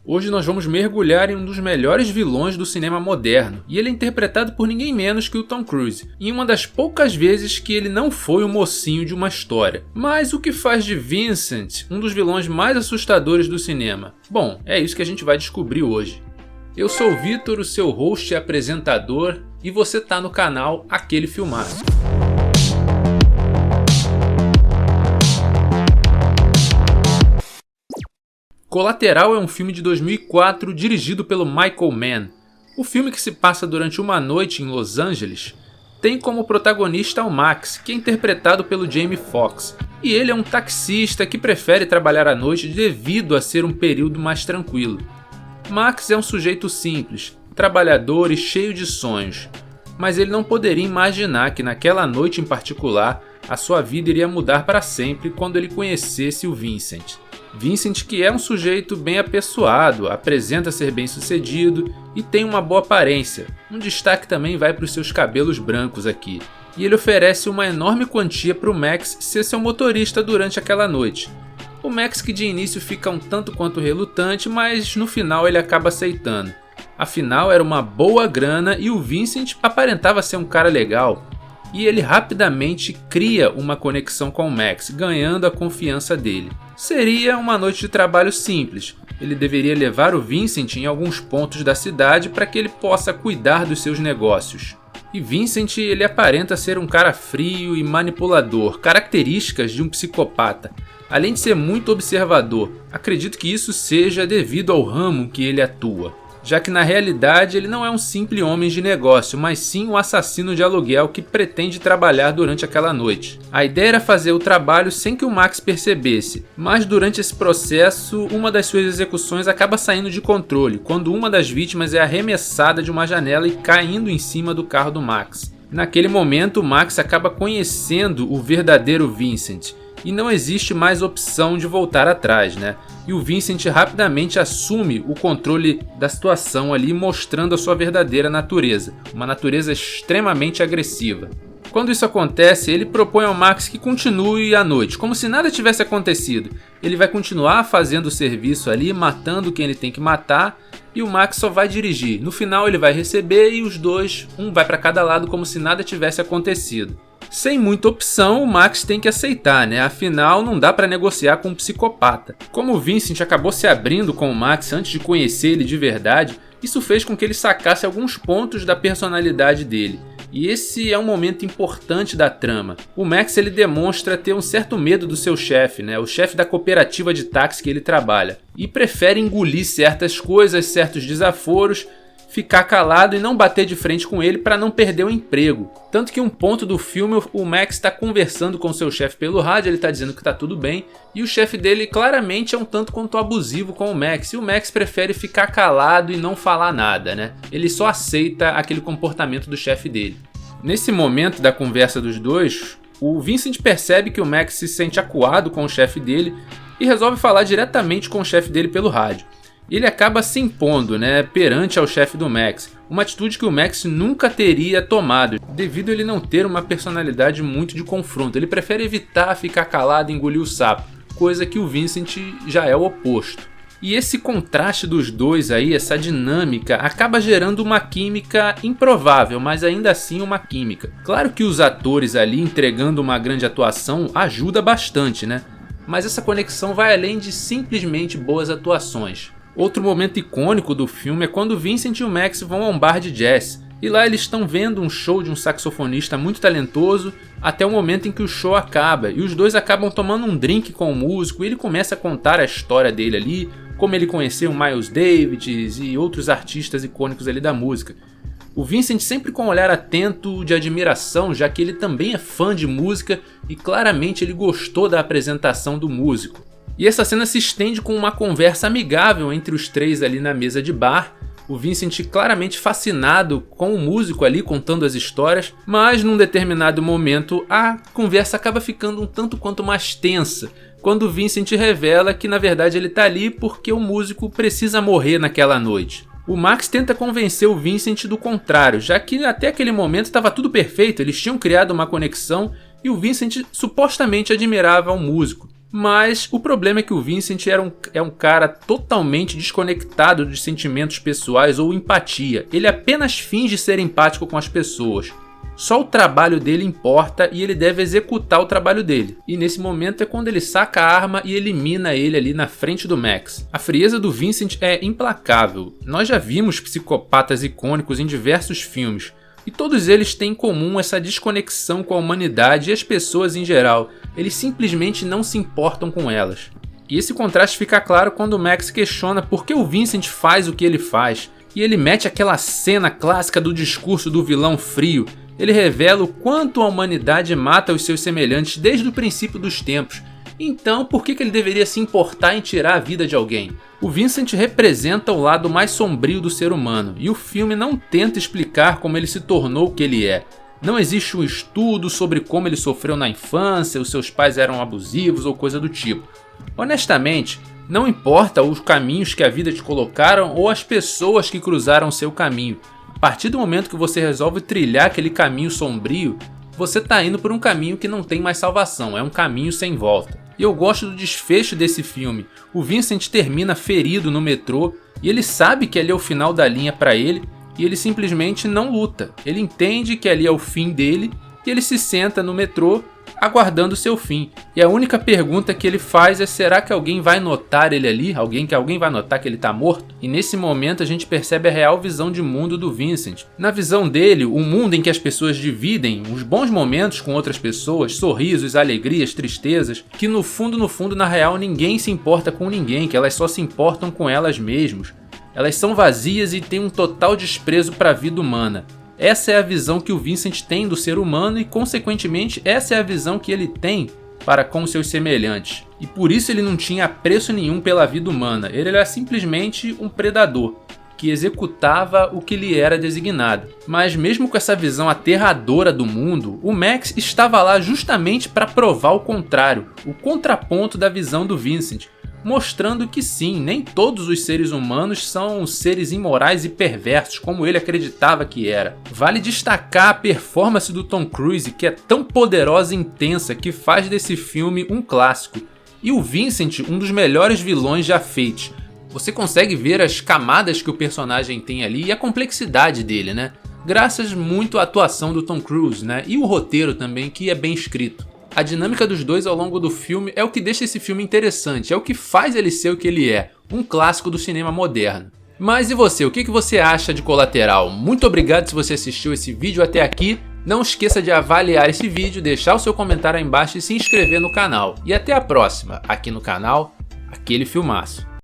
Hoje nós vamos mergulhar em um dos melhores vilões do cinema moderno, e ele é interpretado por ninguém menos que o Tom Cruise, em uma das poucas vezes que ele não foi o mocinho de uma história. Mas o que faz de Vincent um dos vilões mais assustadores do cinema? Bom, é isso que a gente vai descobrir hoje. Eu sou o Vitor, o seu host e apresentador, e você tá no canal Aquele Filmaço. Colateral é um filme de 2004 dirigido pelo Michael Mann. O filme, que se passa durante uma noite em Los Angeles, tem como protagonista o Max, que é interpretado pelo Jamie Foxx. E ele é um taxista que prefere trabalhar à noite devido a ser um período mais tranquilo. Max é um sujeito simples, trabalhador e cheio de sonhos, mas ele não poderia imaginar que naquela noite em particular a sua vida iria mudar para sempre quando ele conhecesse o Vincent. Vincent, que é um sujeito bem apessoado, apresenta ser bem sucedido e tem uma boa aparência. Um destaque também vai para os seus cabelos brancos aqui. E ele oferece uma enorme quantia para o Max ser seu motorista durante aquela noite. O Max, que de início fica um tanto quanto relutante, mas no final ele acaba aceitando. Afinal, era uma boa grana e o Vincent aparentava ser um cara legal. E ele rapidamente cria uma conexão com o Max, ganhando a confiança dele. Seria uma noite de trabalho simples. Ele deveria levar o Vincent em alguns pontos da cidade para que ele possa cuidar dos seus negócios. E Vincent, ele aparenta ser um cara frio e manipulador, características de um psicopata. Além de ser muito observador, acredito que isso seja devido ao ramo que ele atua, já que na realidade ele não é um simples homem de negócio, mas sim um assassino de aluguel que pretende trabalhar durante aquela noite. A ideia era fazer o trabalho sem que o Max percebesse, mas durante esse processo uma das suas execuções acaba saindo de controle, quando uma das vítimas é arremessada de uma janela e caindo em cima do carro do Max. Naquele momento o Max acaba conhecendo o verdadeiro Vincent, e não existe mais opção de voltar atrás, né? E o Vincent rapidamente assume o controle da situação ali, mostrando a sua verdadeira natureza, uma natureza extremamente agressiva. Quando isso acontece, ele propõe ao Max que continue a noite, como se nada tivesse acontecido. Ele vai continuar fazendo o serviço ali, matando quem ele tem que matar, e o Max só vai dirigir. No final ele vai receber e os dois, um vai para cada lado como se nada tivesse acontecido. Sem muita opção, o Max tem que aceitar, né? Afinal, não dá para negociar com um psicopata. Como o Vincent acabou se abrindo com o Max antes de conhecer ele de verdade, isso fez com que ele sacasse alguns pontos da personalidade dele. E esse é um momento importante da trama. O Max, ele demonstra ter um certo medo do seu chefe, né? O chefe da cooperativa de táxi que ele trabalha. E prefere engolir certas coisas, certos desaforos, ficar calado e não bater de frente com ele para não perder o emprego. Tanto que um ponto do filme, o Max está conversando com seu chefe pelo rádio, ele está dizendo que está tudo bem, e o chefe dele claramente é um tanto quanto abusivo com o Max, e o Max prefere ficar calado e não falar nada, né? Ele só aceita aquele comportamento do chefe dele. Nesse momento da conversa dos dois, o Vincent percebe que o Max se sente acuado com o chefe dele e resolve falar diretamente com o chefe dele pelo rádio. Ele acaba se impondo, né, perante ao chefe do Max, uma atitude que o Max nunca teria tomado, devido a ele não ter uma personalidade muito de confronto. Ele prefere evitar ficar calado e engolir o sapo, coisa que o Vincent já é o oposto. E esse contraste dos dois aí, essa dinâmica, acaba gerando uma química improvável, mas ainda assim uma química. Claro que os atores ali entregando uma grande atuação ajuda bastante, né? Mas essa conexão vai além de simplesmente boas atuações. Outro momento icônico do filme é quando Vincent e o Max vão a um bar de jazz. E lá eles estão vendo um show de um saxofonista muito talentoso, até o momento em que o show acaba. E os dois acabam tomando um drink com o músico e ele começa a contar a história dele ali, como ele conheceu o Miles Davis e outros artistas icônicos ali da música. O Vincent sempre com um olhar atento de admiração, já que ele também é fã de música e claramente ele gostou da apresentação do músico. E essa cena se estende com uma conversa amigável entre os três ali na mesa de bar. O Vincent claramente fascinado com o músico ali contando as histórias, mas num determinado momento a conversa acaba ficando um tanto quanto mais tensa, quando o Vincent revela que na verdade ele tá ali porque o músico precisa morrer naquela noite. O Max tenta convencer o Vincent do contrário, já que até aquele momento estava tudo perfeito, eles tinham criado uma conexão e o Vincent supostamente admirava o músico. Mas o problema é que o Vincent é um cara totalmente desconectado dos sentimentos pessoais ou empatia. Ele apenas finge ser empático com as pessoas. Só o trabalho dele importa e ele deve executar o trabalho dele. E nesse momento é quando ele saca a arma e elimina ele ali na frente do Max. A frieza do Vincent é implacável. Nós já vimos psicopatas icônicos em diversos filmes. E todos eles têm em comum essa desconexão com a humanidade e as pessoas em geral. Eles simplesmente não se importam com elas. E esse contraste fica claro quando o Max questiona por que o Vincent faz o que ele faz. E ele mete aquela cena clássica do discurso do vilão frio. Ele revela o quanto a humanidade mata os seus semelhantes desde o princípio dos tempos. Então, por que ele deveria se importar em tirar a vida de alguém? O Vincent representa o lado mais sombrio do ser humano, e o filme não tenta explicar como ele se tornou o que ele é. Não existe um estudo sobre como ele sofreu na infância, os seus pais eram abusivos ou coisa do tipo. Honestamente, não importa os caminhos que a vida te colocaram ou as pessoas que cruzaram seu caminho. A partir do momento que você resolve trilhar aquele caminho sombrio, você está indo por um caminho que não tem mais salvação, é um caminho sem volta. E eu gosto do desfecho desse filme. O Vincent termina ferido no metrô e ele sabe que ali é o final da linha para ele e ele simplesmente não luta. Ele entende que ali é o fim dele e ele se senta no metrô aguardando o seu fim. E a única pergunta que ele faz é: será que alguém vai notar ele ali? Alguém vai notar que ele está morto? E nesse momento a gente percebe a real visão de mundo do Vincent. Na visão dele, o mundo em que as pessoas dividem os bons momentos com outras pessoas, sorrisos, alegrias, tristezas, que no fundo, na real, ninguém se importa com ninguém, que elas só se importam com elas mesmas. Elas são vazias e têm um total desprezo para a vida humana. Essa é a visão que o Vincent tem do ser humano e, consequentemente, essa é a visão que ele tem para com seus semelhantes. E por isso ele não tinha apreço nenhum pela vida humana. Ele era simplesmente um predador que executava o que lhe era designado. Mas mesmo com essa visão aterradora do mundo, o Max estava lá justamente para provar o contrário, o contraponto da visão do Vincent, mostrando que sim, nem todos os seres humanos são seres imorais e perversos como ele acreditava que era. Vale destacar a performance do Tom Cruise, que é tão poderosa e intensa que faz desse filme um clássico, e o Vincent um dos melhores vilões já feitos. Você consegue ver as camadas que o personagem tem ali e a complexidade dele, né? Graças muito à atuação do Tom Cruise, né? E o roteiro também, que é bem escrito. A dinâmica dos dois ao longo do filme é o que deixa esse filme interessante, é o que faz ele ser o que ele é, um clássico do cinema moderno. Mas e você, o que você acha de Colateral? Muito obrigado se você assistiu esse vídeo até aqui. Não esqueça de avaliar esse vídeo, deixar o seu comentário aí embaixo e se inscrever no canal. E até a próxima, aqui no canal, Aquele Filmaço.